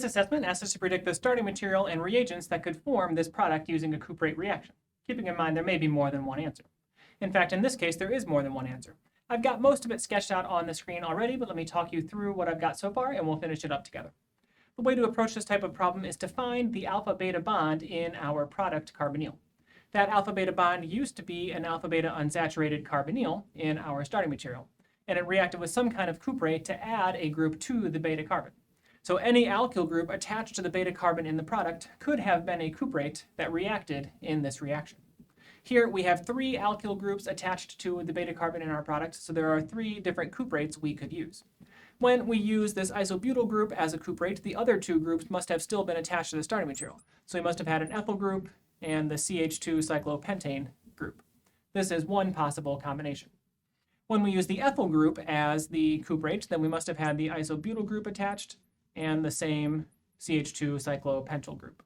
assessment asks us to predict the starting material and reagents that could form this product using a cuprate reaction, keeping in mind there may be more than one answer. In fact, in this case, there is more than one answer. I've got most of it sketched out on the screen already, but let me talk you through what I've got so far and we'll finish it up together. The way to approach this type of problem is to find the alpha-beta bond in our product carbonyl. That alpha-beta bond used to be an alpha-beta unsaturated carbonyl in our starting material, and it reacted with some kind of cuprate to add a group to the beta carbon. So any alkyl group attached to the beta carbon in the product could have been a cuprate that reacted in this reaction. Here we have 3 alkyl groups attached to the beta carbon in our product, so there are 3 different cuprates we could use. When we use this isobutyl group as a cuprate, the other 2 groups must have still been attached to the starting material. So we must have had an ethyl group and the CH2 cyclopentane group. This is one possible combination. When we use the ethyl group as the cuprate, then we must have had the isobutyl group attached and the same CH2 cyclopentyl group.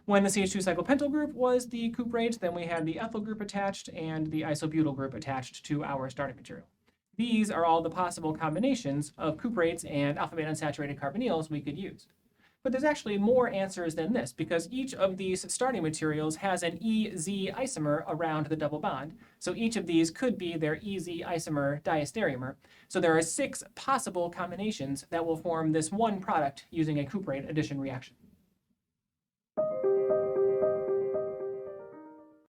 When the CH2 cyclopentyl group was the cuprate, then we had the ethyl group attached and the isobutyl group attached to our starting material. These are all the possible combinations of cuprates and alpha-beta unsaturated carbonyls we could use. But there's actually more answers than this, because each of these starting materials has an EZ isomer around the double bond. So each of these could be their EZ isomer diastereomer. So there are 6 possible combinations that will form this one product using a cuprate addition reaction.